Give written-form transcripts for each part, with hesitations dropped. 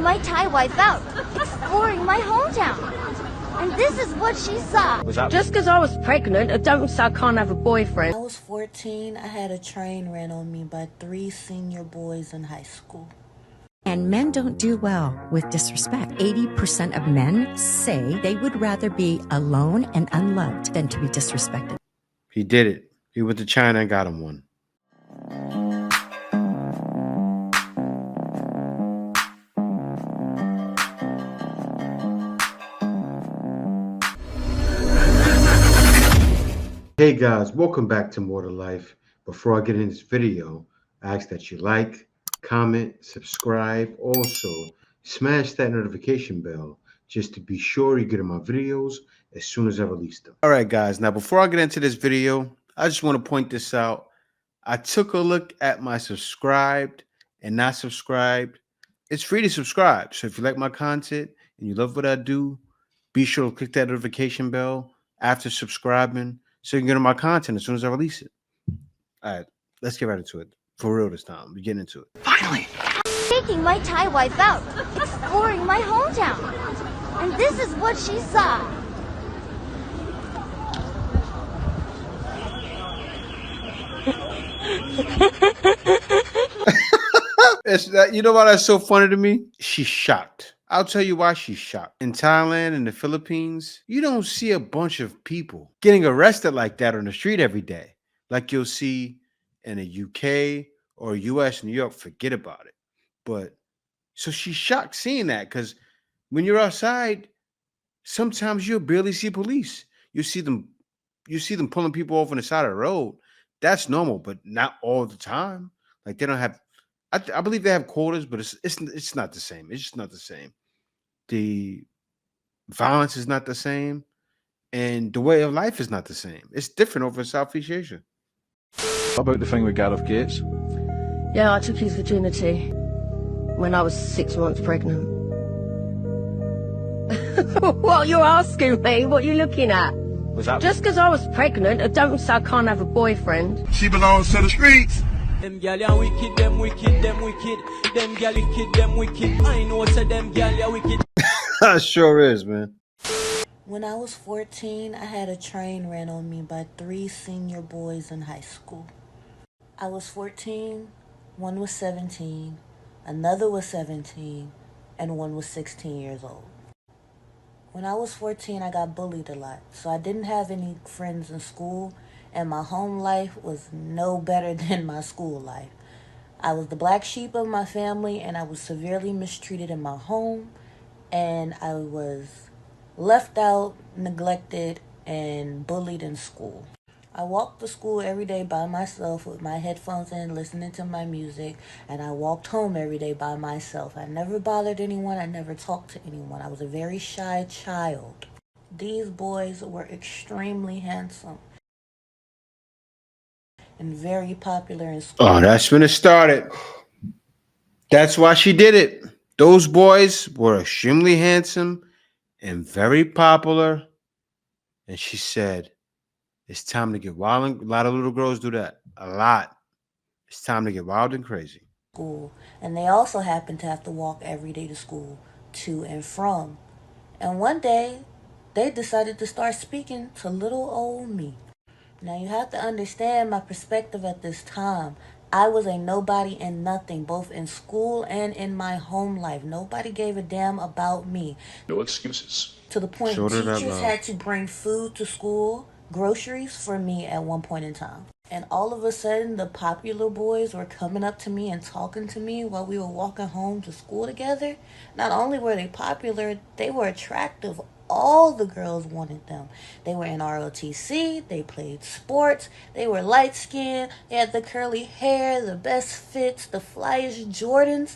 my Thai wife out, exploring my hometown. And this is what she saw. Just because I was pregnant, it don't mean I can't have a boyfriend. When I was 14, I had a train ran on me by 3 senior boys in high school. And men don't do well with disrespect. 80% of men say they would rather be alone and unloved than to be disrespected. He did it. He went to China and got him one. Hey guys, welcome back to More to Life. Before I get into this video, I ask that you like, comment, subscribe. Also, smash that notification bell just to be sure you get my videos as soon as I release them. All right, guys. Now, before I get into this video, I just want to point this out. I took a look at my subscribed and not subscribed. It's free to subscribe. So if you like my content and you love what I do, be sure to click that notification bell after subscribing so you can get on my content as soon as I release it. All right, let's get right into it. For real this time. We're getting into it. Finally! Taking my Thai wife out, exploring my hometown. And this is what she saw. You know why that's so funny to me? She's shocked. I'll tell you why she's shocked. In Thailand and the Philippines, you don't see a bunch of people getting arrested like that on the street every day. Like you'll see in the UK or US, New York, forget about it. But so she's shocked seeing that because when you're outside, sometimes you'll barely see police. You see them pulling people off on the side of the road. That's normal, but not all the time. Like they don't have. I believe they have quotas, but it's not the same. It's just not the same. The violence is not the same, and the way of life is not the same. It's different over in Southeast Asia. What about the thing with Gareth Gates? Yeah, I took his virginity when I was 6 months pregnant. What you're asking me? What you looking at? Was that Just because I was pregnant, it don't mean I can't have a boyfriend. She belongs to the streets. Them gyal ya wicked, them wicked, them wicked. Them gyal wicked, them wicked. I know to them gyal ya wicked. Sure is, man. When I was 14, I had a train ran on me by 3 senior boys in high school. I was 14, one was 17, another was 17, and one was 16 years old. When I was 14, I got bullied a lot, so I didn't have any friends in school, and my home life was no better than my school life. I was the black sheep of my family, and I was severely mistreated in my home, and I was left out, neglected, and bullied in school. I walked to school every day by myself with my headphones in, listening to my music, and I walked home every day by myself. I never bothered anyone. I never talked to anyone. I was a very shy child. These boys were extremely handsome and very popular in school. Oh, that's when it started. That's why she did it. Those boys were extremely handsome and very popular. And she said, it's time to get wild. A lot of little girls do that. A lot. It's time to get wild and crazy. School. And they also happened to have to walk every day to school, to and from. And one day, they decided to start speaking to little old me. Now, you have to understand my perspective at this time. I was a nobody and nothing, both in school and in my home life. Nobody gave a damn about me. No excuses. To the point teachers had to bring food to school, groceries for me at one point in time. And all of a sudden, the popular boys were coming up to me and talking to me while we were walking home to school together. Not only were they popular, they were attractive. All the girls wanted them. They were in ROTC, they played sports, they were light-skinned, they had the curly hair, the best fits, the flyest Jordans,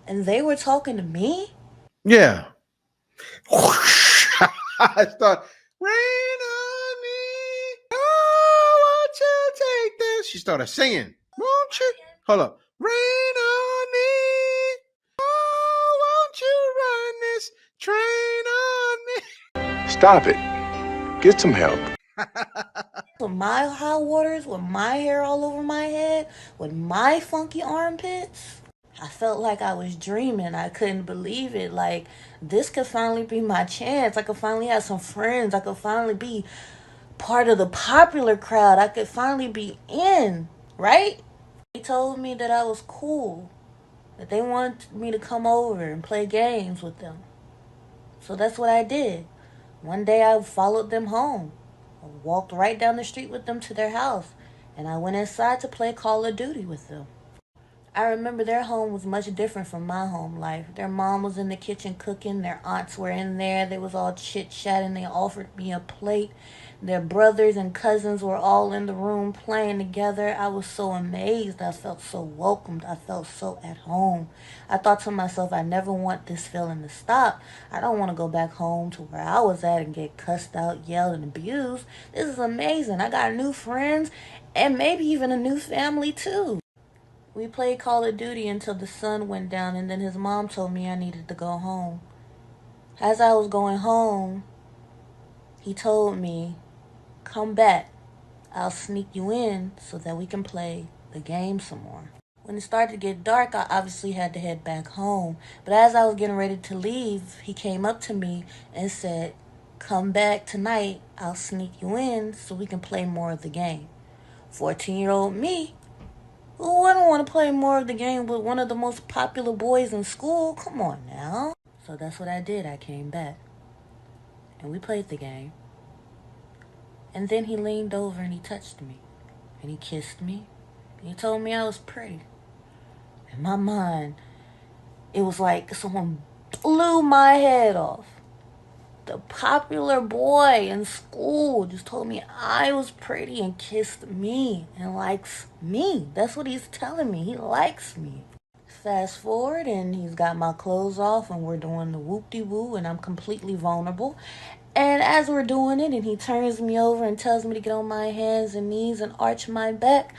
and they were talking to me? Yeah. I start, rain on me. Oh, won't you take this? She started singing. Won't you? Hold up. Rain on me. Oh, won't you run this train on me? Stop it. Get some help. With my hot waters, with my hair all over my head, with my funky armpits. I felt like I was dreaming. I couldn't believe it. Like, this could finally be my chance. I could finally have some friends. I could finally be part of the popular crowd. I could finally be in, right? They told me that I was cool, that they wanted me to come over and play games with them. So that's what I did. One day I followed them home. I walked right down the street with them to their house, and I went inside to play Call of Duty with them. I remember their home was much different from my home life. Their mom was in the kitchen cooking. Their aunts were in there. They was all chit-chatting. They offered me a plate. Their brothers and cousins were all in the room playing together. I was so amazed. I felt so welcomed. I felt so at home. I thought to myself, I never want this feeling to stop. I don't want to go back home to where I was at and get cussed out, yelled, and abused. This is amazing. I got new friends and maybe even a new family too. We played Call of Duty until the sun went down, and then his mom told me I needed to go home. As I was going home, he told me, come back. I'll sneak you in so that we can play the game some more. When it started to get dark, I obviously had to head back home. But as I was getting ready to leave, he came up to me and said, come back tonight. I'll sneak you in so we can play more of the game. 14-year-old me, who wouldn't want to play more of the game with one of the most popular boys in school? Come on now. So that's what I did. I came back. And we played the game. And then he leaned over and he touched me. And he kissed me. And he told me I was pretty. In my mind, it was like someone blew my head off. The popular boy in school just told me I was pretty and kissed me and likes me. That's what he's telling me. He likes me. Fast forward and he's got my clothes off and we're doing the whoop-de-woo and I'm completely vulnerable. And as we're doing it and he turns me over and tells me to get on my hands and knees and arch my back,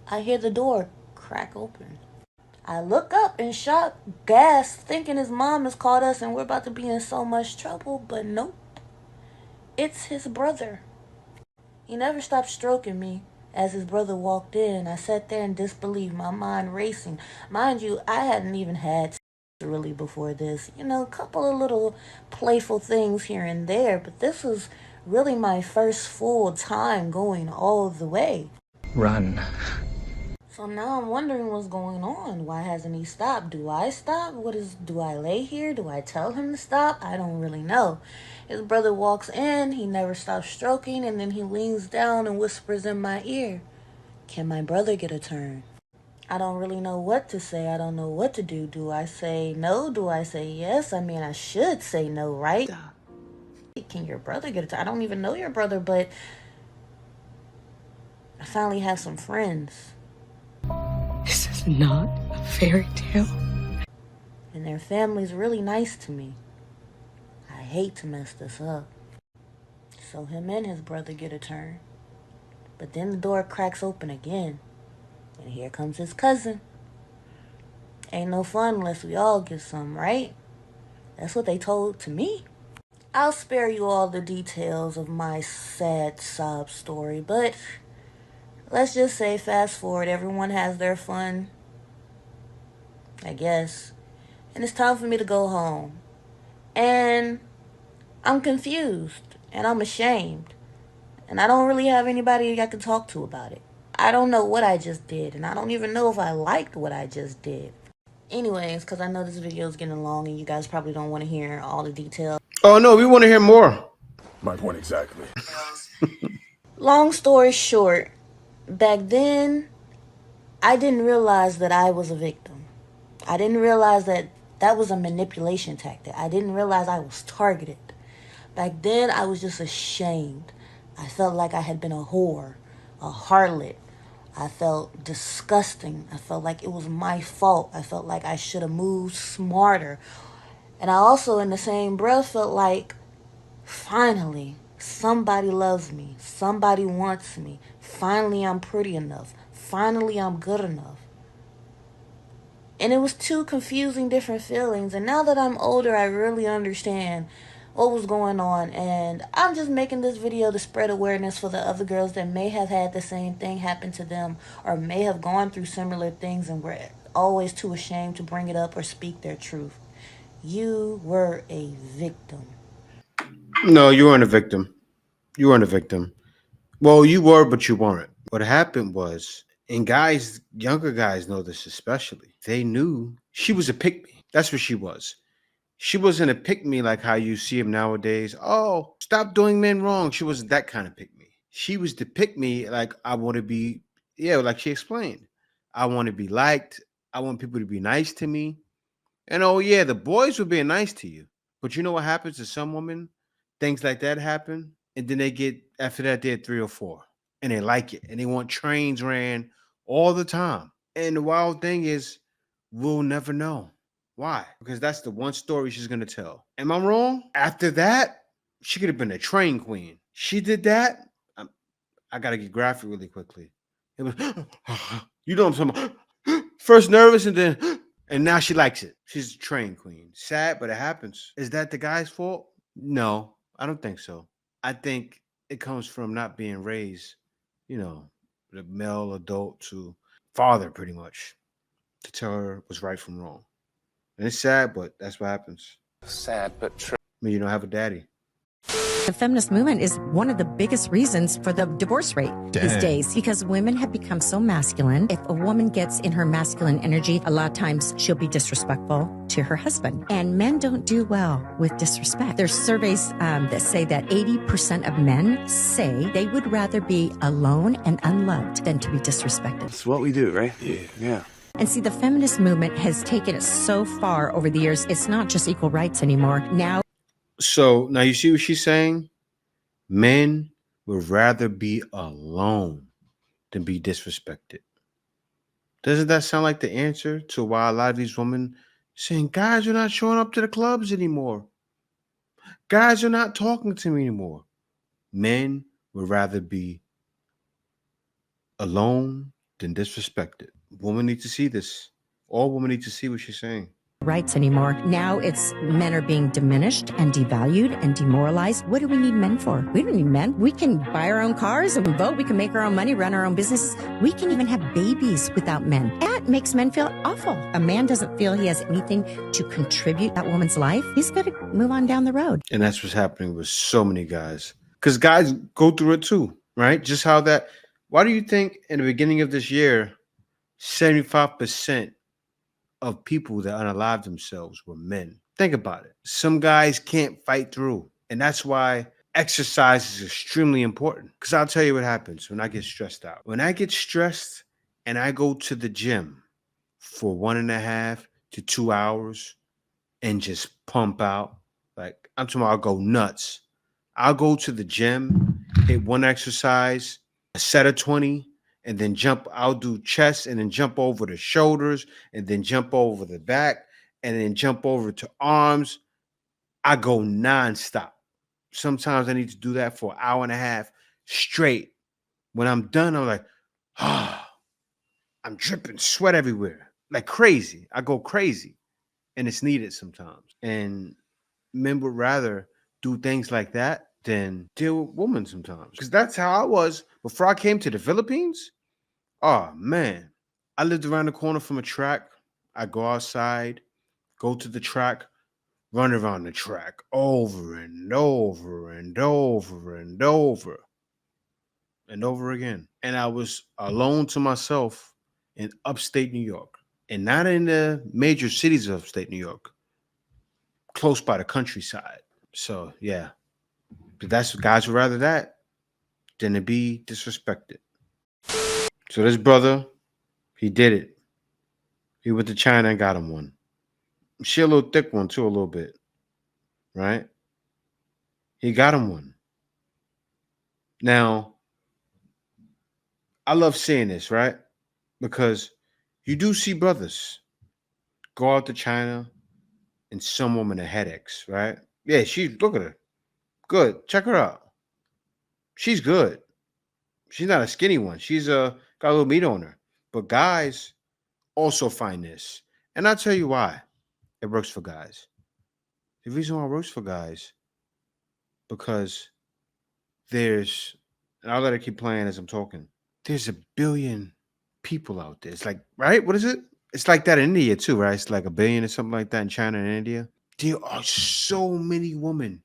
I hear the door crack open. I look up in shock, gasp, thinking his mom has called us and we're about to be in so much trouble, but nope. It's his brother. He never stopped stroking me as his brother walked in. I sat there in disbelief, my mind racing. Mind you, I hadn't even had sex really before this. You know, a couple of little playful things here and there, but this was really my first full time going all the way. Run. So now I'm wondering what's going on. Why hasn't he stopped? Do I stop? Do I lay here? Do I tell him to stop? I don't really know. His brother walks in, he never stops stroking, and then he leans down and whispers in my ear, can my brother get a turn? I don't really know what to say. I don't know what to do. Do I say no? Do I say yes? I mean, I should say no, right? Can your brother get a turn? I don't even know your brother, but I finally have some friends. This is not a fairy tale. And their family's really nice to me. I hate to mess this up. So him and his brother get a turn. But then the door cracks open again. And here comes his cousin. Ain't no fun unless we all get some, right? That's what they told to me. I'll spare you all the details of my sad sob story, but let's just say fast forward, everyone has their fun, I guess. And it's time for me to go home. And I'm confused. And I'm ashamed. And I don't really have anybody I can talk to about it. I don't know what I just did. And I don't even know if I liked what I just did. Anyways, because I know this video is getting long and you guys probably don't want to hear all the details. Oh, no, we want to hear more. My point exactly. Long story short, back then, I didn't realize that I was a victim. I didn't realize that that was a manipulation tactic. I didn't realize I was targeted. Back then, I was just ashamed. I felt like I had been a whore, a harlot. I felt disgusting. I felt like it was my fault. I felt like I should have moved smarter. And I also, in the same breath, felt like, finally, somebody loves me. Somebody wants me. Finally, I'm pretty enough. Finally, I'm good enough. And it was two confusing different feelings. And now that I'm older, I really understand what was going on. And I'm just making this video to spread awareness for the other girls that may have had the same thing happen to them or may have gone through similar things and were always too ashamed to bring it up or speak their truth. You were a victim. No, you weren't a victim. You weren't a victim. Well, you were, but you weren't. What happened was, and guys, younger guys know this especially. They knew she was a pick me. That's what she was. She wasn't a pick me like how you see him nowadays. Oh, stop doing men wrong. She wasn't that kind of pick me. She was the pick me like I want to be, yeah, like she explained. I want to be liked. I want people to be nice to me. And oh yeah, the boys were being nice to you. But you know what happens to some women? Things like that happen. And then they get, after that, they're 3 or 4. And they like it. And they want trains ran all the time. And the wild thing is, we'll never know. Why? Because that's the one story she's gonna tell. Am I wrong? After that, she could have been a train queen. She did that. I gotta get graphic really quickly. It was, you know what I'm talking about. First nervous and then, and now she likes it. She's a train queen. Sad, but it happens. Is that the guy's fault? No, I don't think so. I think it comes from not being raised, the male adult to father, pretty much, to tell her what's right from wrong. And it's sad, but that's what happens. Sad but true. I mean, you don't have a daddy. The feminist movement is one of the biggest reasons for the divorce rate these days because women have become so masculine. If a woman gets in her masculine energy, a lot of times she'll be disrespectful to her husband. And men don't do well with disrespect. There's surveys that say that 80% of men say they would rather be alone and unloved than to be disrespected. That's what we do, right? Yeah. And see, the feminist movement has taken it so far over the years. It's not just equal rights anymore. So now you see what she's saying? Men would rather be alone than be disrespected. Doesn't that sound like the answer to why a lot of these women saying, guys are not showing up to the clubs anymore? Guys are not talking to me anymore. Men would rather be alone than disrespected. Women need to see this. All women need to see what she's saying. Rights anymore. Now it's men are being diminished and devalued and demoralized. What do we need men for? We don't need men. We can buy our own cars and vote. We can make our own money, run our own businesses. We can even have babies without men. That makes men feel awful. A man doesn't feel he has anything to contribute to that woman's life. He's got to move on down the road. And that's what's happening with so many guys. Because guys go through it too, right? Just how that. Why do you think in the beginning of this year, 75% of people that unalived themselves were men? Think about it. Some guys can't fight through. And that's why exercise is extremely important. Because I'll tell you what happens when I get stressed out. When I get stressed and I go to the gym for 1.5 to 2 hours and just pump out, like I'm talking about, I'll go nuts. I'll go to the gym, hit one exercise, a set of 20, and then jump. I'll do chest and then jump over the shoulders and then jump over the back and then jump over to arms. I go nonstop. Sometimes I need to do that for 1.5 hours straight. When I'm done, I'm like, I'm dripping sweat everywhere, like crazy. I go crazy, and it's needed sometimes. And men would rather do things like that than deal with women sometimes. Because that's how I was before I came to the Philippines. Oh, man. I lived around the corner from a track. I go outside, go to the track, run around the track over and over and over and over and over again. And I was alone to myself in upstate New York, and not in the major cities of upstate New York, close by the countryside. So, yeah, but that's what guys would rather that than to be disrespected. So this brother, he did it. He went to China and got him one. She a little thick one too, a little bit, right? He got him one. Now, I love seeing this, right? Because you do see brothers go out to China and some woman a headaches, right? Yeah, look at her. Good. Check her out. She's good. She's not a skinny one. She's got a little meat on her. But guys also find this. And I'll tell you why it works for guys. The reason why it works for guys, because and I'll let it keep playing as I'm talking. There's 1 billion people out there. It's like, right? What is it? It's like that in India too, right? It's like 1 billion or something like that in China and India. There are so many women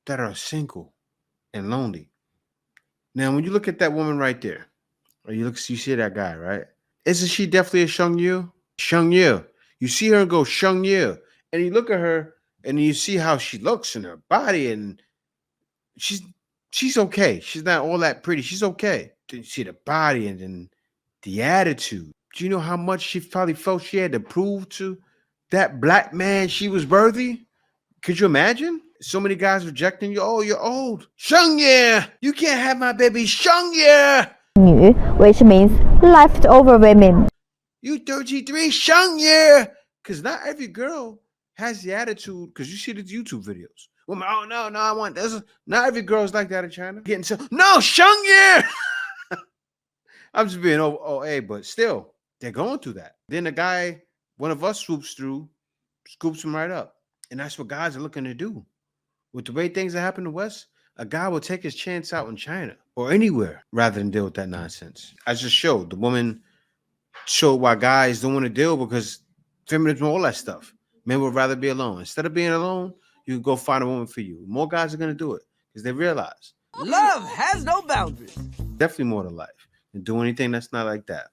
that are single and lonely. Now, when you look at that woman right there, or you see that guy, right? Isn't she definitely a Sheng Yu? Sheng Yu. You see her and go Sheng Yu, and you look at her and you see how she looks in her body, and she's okay. She's not all that pretty. She's okay. You see the body and then the attitude. Do you know how much she probably felt she had to prove to that black man she was worthy? Could you imagine? So many guys rejecting you. Oh, you're old. Sheng Ye, you can't have my baby. Sheng Ye. Which means leftover women. You 33, Sheng Ye. Because not every girl has the attitude. Because you see the YouTube videos. Women, oh, no, I want this. Not every girl's like that in China. Getting so, no, Sheng Ye. I'm just being OA, but still, they're going through that. Then the guy, one of us swoops through, scoops him right up. And that's what guys are looking to do. With the way things that happen in the West, a guy will take his chance out in China or anywhere rather than deal with that nonsense. I just showed the woman showed why guys don't want to deal because feminism, all that stuff. Men would rather be alone. Instead of being alone, you can go find a woman for you. More guys are going to do it because they realize Love has no boundaries. definitely more to life than do anything that's not like that.